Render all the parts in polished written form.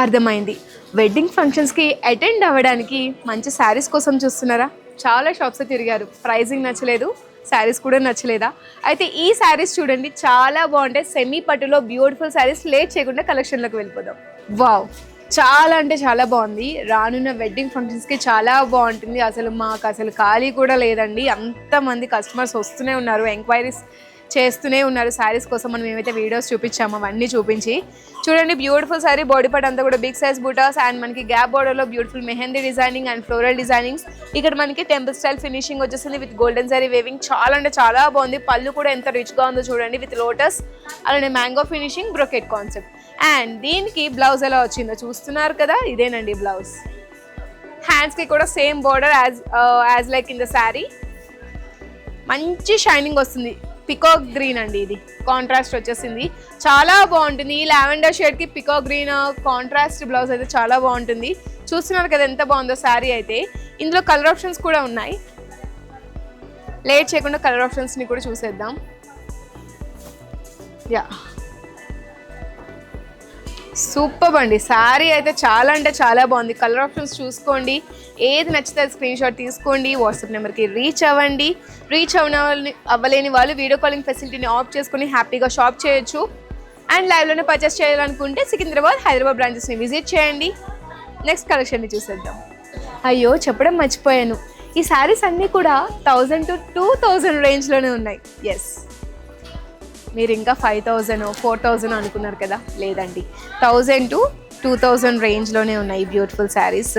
అర్థమైంది. వెడ్డింగ్ ఫంక్షన్స్‌కి అటెండ్ అవ్వడానికి మంచి శారీస్ కోసం చూస్తున్నారా? చాలా షాప్స్ తిరిగారు. ప్రైజింగ్ నచ్చలేదు. శారీస్ కూడా నచ్చలేదా? అయితే ఈ శారీస్ చూడండి, చాలా బాగుంటాయి. సెమీ పట్టులో బ్యూటిఫుల్ శారీస్. లేట్ చేయకుండా కలెక్షన్లోకి వెళ్ళిపోదాం. వావ్, చాలా అంటే చాలా బాగుంది. రానున్న వెడ్డింగ్ ఫంక్షన్స్కి చాలా బాగుంటుంది. మాకు అసలు ఖాళీ కూడా లేదండి. అంతమంది కస్టమర్స్ వస్తూనే ఉన్నారు, ఎంక్వైరీస్ చేస్తూనే ఉన్నారు శారీస్ కోసం. మనం ఏమైతే వీడియోస్ చూపించామో అవన్నీ చూపించి చూడండి. బ్యూటిఫుల్ శారీ, బాడీ పార్ట్ అంతా కూడా బిగ్ సైజ్ బూటాస్ అండ్ మనకి గ్యాప్ బోర్డర్లో beautiful mehndi designing and floral designings. ఇక్కడ మనకి టెంపుల్ స్టైల్ ఫినిషింగ్ వచ్చేసింది విత్ గోల్డెన్ సారీ వేవింగ్. చాలా అంటే చాలా బాగుంది. పళ్ళు కూడా ఎంత రిచ్గా ఉందో చూడండి, విత్ లోటస్ అలానే mango finishing, brocade concept. And దీనికి బ్లౌజ్ ఎలా వచ్చిందో చూస్తున్నారు కదా, ఇదేనండి బ్లౌజ్. హ్యాండ్స్కి కూడా same border as like in the sari. మంచి షైనింగ్ వస్తుంది. పికాక్ గ్రీన్ అండి, ఇది కాంట్రాస్ట్ వచ్చేసింది. చాలా బాగుంటుంది. ఈ లావెండర్ షేడ్కి పికాక్ గ్రీన్ కాంట్రాస్ట్ బ్లౌజ్ అయితే చాలా బాగుంటుంది. చూస్తున్నారు కదా ఎంత బాగుందో శారీ అయితే. ఇందులో కలర్ ఆప్షన్స్ కూడా ఉన్నాయి. లేట్ చేయకుండా కలర్ ఆప్షన్స్ని కూడా చూసేద్దాం. యా, సూపర్ అండి. శారీ అయితే చాలా అంటే చాలా బాగుంది. కలర్ ఆప్షన్స్ చూసుకోండి. ఏది నచ్చితే స్క్రీన్ షాట్ తీసుకోండి, వాట్సాప్ నెంబర్కి రీచ్ అవ్వండి. రీచ్ అవ్వలేని వాళ్ళు వీడియో కాలింగ్ ఫెసిలిటీని ఆఫ్ చేసుకుని హ్యాపీగా షాప్ చేయొచ్చు. అండ్ లైవ్లోనే పర్చేస్ చేయాలనుకుంటే సికింద్రాబాద్, హైదరాబాద్ బ్రాంచెస్ని విజిట్ చేయండి. నెక్స్ట్ కలెక్షన్ని చూసేద్దాం. అయ్యో, చెప్పడం మర్చిపోయాను. ఈ శారీస్ అన్నీ కూడా 1000 to 2000 రేంజ్లోనే ఉన్నాయి. ఎస్, మీరు ఇంకా 5000 4000 అనుకున్నారు కదా, లేదండి, 1000 to 2000 రేంజ్లోనే ఉన్నాయి బ్యూటిఫుల్ శారీస్.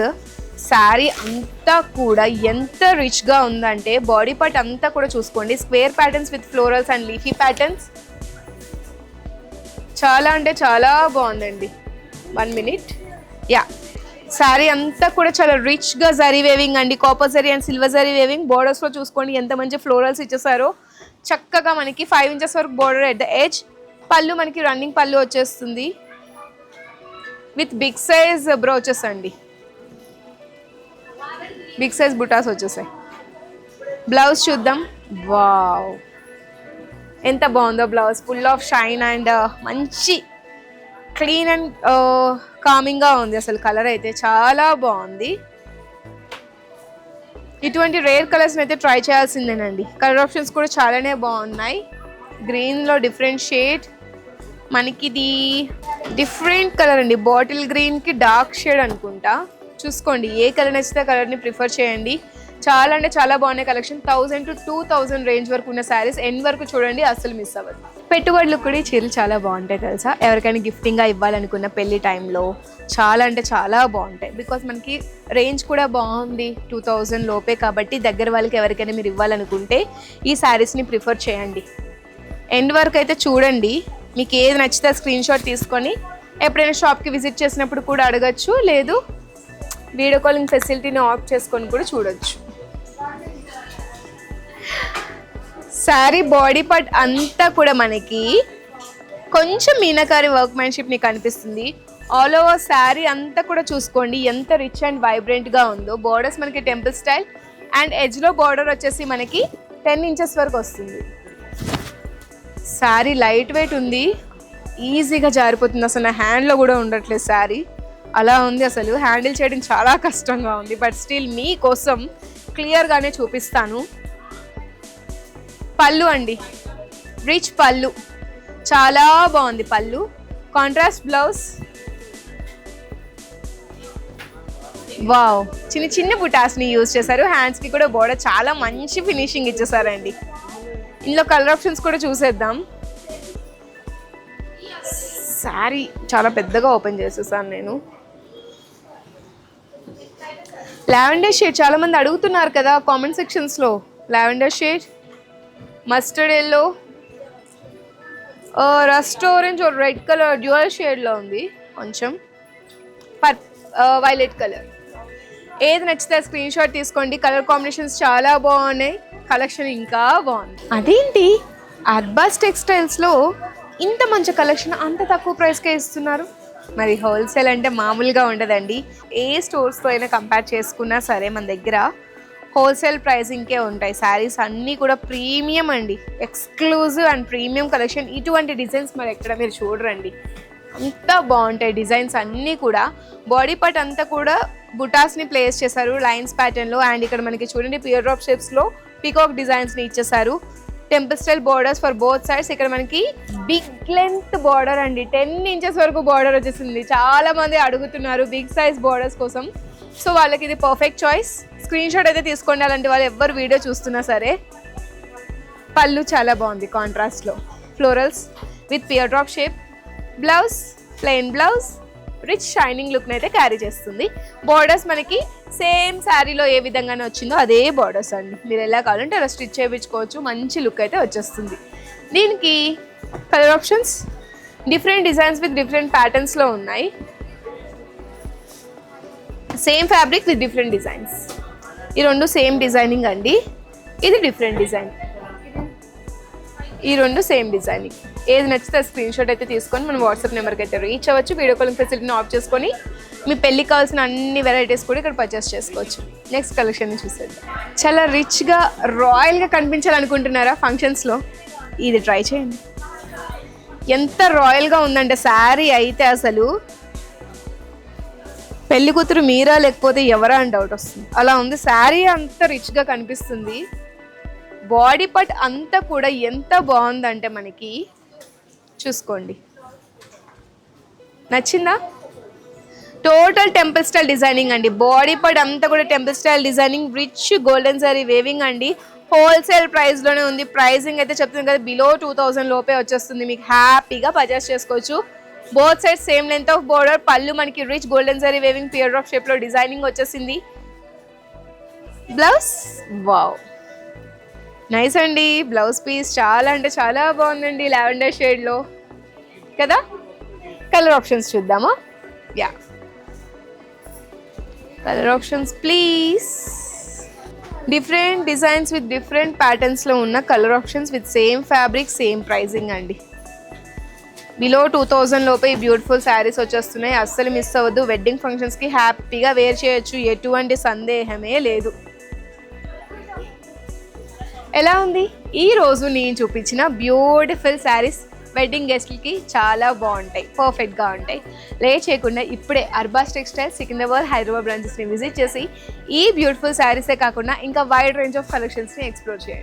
శారీ అంతా కూడా ఎంత రిచ్గా ఉందంటే బాడీ పార్ట్ అంతా కూడా చూసుకోండి. Square patterns with florals and leafy patterns. చాలా అంటే చాలా బాగుందండి. 1 minute. యా, శారీ అంతా కూడా చాలా రిచ్గా జరీ వేవింగ్ అండి. Copper zari and silver zari weaving. బోర్డర్స్లో చూసుకోండి ఎంత మంచి ఫ్లోరల్స్ ఇచ్చేసారో. చక్కగా మనకి 5 inches వరకు బోర్డర్ ఎట్ ద ఎడ్జ్. పళ్ళు మనకి రన్నింగ్ పళ్ళు వచ్చేస్తుంది విత్ బిగ్ సైజ్ బ్రోచెస్ అండి. బిగ్ సైజ్ బుటాస్ వచ్చేసాయి. బ్లౌజ్ చూద్దాం. వావ్, ఎంత బాగుందో blouse. Full of shine and మంచి క్లీన్ అండ్ కామింగ్గా ఉంది. అసలు కలర్ అయితే చాలా బాగుంది. ఇటువంటి రేర్ కలర్స్ని అయితే ట్రై చేయాల్సిందేనండి. కలర్ ఆప్షన్స్ కూడా చాలానే బాగున్నాయి. గ్రీన్లో డిఫరెంట్ షేడ్, మనకి ఇది డిఫరెంట్ కలర్ అండి. బాటిల్ గ్రీన్కి డార్క్ షేడ్ అనుకుంటా. చూసుకోండి, ఏ కలర్ నచ్చితే కలర్ని ప్రిఫర్ చేయండి. చాలా అంటే చాలా బాగున్నాయి కలెక్షన్. 1000 to 2000 రేంజ్ వరకు ఉన్న శారీస్. ఎండ్ వరకు చూడండి, అస్సలు మిస్ అవ్వదు. పెట్టుబడులు కూడా ఈ చీరలు చాలా బాగుంటాయి తెలుసా. ఎవరికైనా గిఫ్టింగ్గా ఇవ్వాలనుకున్న పెళ్లి టైంలో చాలా అంటే చాలా బాగుంటాయి. బికాస్ మనకి రేంజ్ కూడా బాగుంది, 2000 లోపే కాబట్టి దగ్గర వాళ్ళకి ఎవరికైనా మీరు ఇవ్వాలనుకుంటే ఈ శారీస్ని ప్రిఫర్ చేయండి. ఎండ్ వరకు అయితే చూడండి. మీకు ఏది నచ్చితే స్క్రీన్ షాట్ తీసుకొని ఎప్పుడైనా షాప్కి విజిట్ చేసినప్పుడు కూడా అడగచ్చు, లేదు వీడియో కాలింగ్ ఫెసిలిటీని ఆఫ్ చేసుకొని కూడా చూడొచ్చు. శారీ బాడీ పార్ట్ అంతా కూడా మనకి కొంచెం మీనాకారి వర్క్మెన్షిప్ని కనిపిస్తుంది. ఆల్ ఓవర్ శారీ అంతా కూడా చూసుకోండి ఎంత రిచ్ అండ్ వైబ్రెంట్గా ఉందో. బోర్డర్స్ మనకి టెంపుల్ స్టైల్ అండ్ ఎడ్జ్లో బార్డర్ వచ్చేసి మనకి 10 inches వరకు వస్తుంది. శారీ లైట్ వెయిట్ ఉంది, ఈజీగా జారిపోతుంది. అసలు నా హ్యాండ్లో కూడా ఉండట్లేదు శారీ, అలా ఉంది. అసలు హ్యాండిల్ చేయడం చాలా కష్టంగా ఉంది. బట్ స్టిల్ మీకోసం క్లియర్గానే చూపిస్తాను. పళ్ళు అండి, రిచ్ పళ్ళు, చాలా బాగుంది పళ్ళు. Contrast blouse. వావ్, చిన్న చిన్న బుటాస్ని యూజ్ చేశారు. హ్యాండ్స్కి కూడా బోర్డర్ చాలా మంచి ఫినిషింగ్ ఇచ్చేసారండి. ఇందులో కలర్ ఆప్షన్స్ కూడా చూసేద్దాం. శారీ చాలా పెద్దగా ఓపెన్ చేసేసాను నేను. లావెండర్ షేడ్ చాలా మంది అడుగుతున్నారు కదా కామెంట్ సెక్షన్స్లో. Lavender shade, mustard yellow, rust orange or red colour dual షేడ్లో ఉంది. కొంచెం వైలెట్ కలర్. ఏది నచ్చితే స్క్రీన్ షాట్ తీసుకోండి. కలర్ కాంబినేషన్స్ చాలా బాగున్నాయి. కలెక్షన్ ఇంకా బాగుంది. అదేంటి అర్బాస్ టెక్స్టైల్స్లో ఇంత మంచి కలెక్షన్ అంత తక్కువ ప్రైస్కే ఇస్తున్నారు? మరి హోల్సేల్ అంటే మామూలుగా ఉండదండి. ఏ స్టోర్స్తో అయినా కంపేర్ చేసుకున్నా సరే మన దగ్గర హోల్సేల్ ప్రైసింగ్కే ఉంటాయి. శారీస్ అన్నీ కూడా ప్రీమియం అండి, ఎక్స్క్లూజివ్ అండ్ ప్రీమియం కలెక్షన్. ఇటువంటి డిజైన్స్ మరి ఎక్కడ మీరు చూడరండి. అంతా బాగుంటాయి డిజైన్స్ అన్నీ కూడా. బాడీ పార్ట్ అంతా కూడా బుటాస్ని ప్లేస్ చేశారు లైన్స్ ప్యాటర్న్లో. అండ్ ఇక్కడ మనకి చూడండి పియర్ డ్రాప్ షేప్స్లో పీకాక్ డిజైన్స్ని ఇచ్చేసారు. Temple style borders for both sides. ఇక్కడ మనకి బిగ్ లెంత్ బార్డర్ అండి, 10 ఇంచెస్ వరకు బార్డర్ వచ్చేసింది. చాలా మంది అడుగుతున్నారు బిగ్ సైజ్ బార్డర్స్ కోసం, సో వాళ్ళకి ఇది పర్ఫెక్ట్ చాయిస్. స్క్రీన్ షాట్ అయితే తీసుకోండి అలాంటి వాళ్ళు ఎవరు వీడియో చూస్తున్నా సరే. పళ్ళు చాలా బాగుంది కాంట్రాస్ట్లో, florals with pear drop shape. Blouse plain blouse, rich shining లుక్ని అయితే క్యారీ చేస్తుంది. బార్డర్స్ మనకి సేమ్ శారీలో ఏ విధంగానే వచ్చిందో అదే బార్డర్స్ అండి. మీరు ఎలా కావాలంటే అలా స్టిచ్ చేయించుకోవచ్చు, మంచి లుక్ అయితే వచ్చేస్తుంది. దీనికి colour options different designs with different ప్యాటర్న్స్లో ఉన్నాయి. Same fabric with different designs. ఈ రెండు సేమ్ డిజైనింగ్ అండి, ఇది డిఫరెంట్ డిజైన్. ఈ రెండు సేమ్ డిజైనింగ్. ఏది నచ్చితే స్క్రీన్ షాట్ అయితే తీసుకొని మనం వాట్సాప్ నెంబర్కి అయితే రీచ్ అవ్వచ్చు. వీడియో కాలింగ్ ఫెసిలిటీని ఆఫ్ చేసుకొని మీ పెళ్ళికి కావాల్సిన అన్ని వెరైటీస్ కూడా ఇక్కడ పర్చేస్ చేసుకోవచ్చు. నెక్స్ట్ కలెక్షన్ చూసేద్దాం. చాలా రిచ్గా రాయల్గా కనిపించాలనుకుంటున్నారా ఫంక్షన్స్లో, ఇది ట్రై చేయండి. ఎంత రాయల్గా ఉందంటే శారీ అయితే అసలు పెళ్లి కూతురు మీరా లేకపోతే ఎవరా అని డౌట్ వస్తుంది, అలా ఉంది. శారీ అంత రిచ్గా కనిపిస్తుంది. బాడీ పార్ట్ అంతా కూడా ఎంత బాగుందంటే మనకి చూసుకోండి. నచ్చిందా? టోటల్ టెంపుల్ స్టైల్ డిజైనింగ్ అండి. బాడీ పార్ట్ అంతా కూడా temple style designing, rich golden zari weaving అండి. హోల్సేల్ ప్రైస్లోనే ఉంది. ప్రైసింగ్ అయితే చెప్తుంది కదా, బిలో 2000 లోపే వచ్చేస్తుంది. మీకు హ్యాపీగా పర్చేస్ చేసుకోవచ్చు. Both side same length of border. Pallu మనకి rich golden zari weaving pear drop షేప్లో డిజైనింగ్ వచ్చేసింది. బ్లౌజ్ వావ్ నైస్ అండి. బ్లౌజ్ పీస్ చాలా అంటే చాలా బాగుందండి, లావెండర్ షేడ్లో కదా. కలర్ ఆప్షన్స్ చూద్దామా? Yeah, colour options please. Different designs with different ప్యాటర్న్స్లో ఉన్న colour options with same fabric, same pricing అండి. బిలో 2000 లోపే ఈ బ్యూటిఫుల్ శారీస్ వచ్చేస్తున్నాయి. అస్సలు మిస్ అవ్వద్దు. వెడ్డింగ్ ఫంక్షన్స్కి హ్యాపీగా వేర్ చేయొచ్చు, ఎటువంటి సందేహమే లేదు. ఎలా ఉంది ఈరోజు నేను చూపించిన బ్యూటిఫుల్ శారీస్? వెడ్డింగ్ గెస్ట్లకి చాలా బాగుంటాయి, పర్ఫెక్ట్గా ఉంటాయి. లేట్ చేయకుండా ఇప్పుడే అర్బాస్ టెక్స్టైల్స్ సికింద్రాబాద్, హైదరాబాద్ బ్రాంచెస్ని విజిట్ చేసి ఈ బ్యూటిఫుల్ శారీసే కాకుండా ఇంకా వైడ్ రేంజ్ ఆఫ్ కలెక్షన్స్ని ఎక్స్ప్లోర్ చేయండి.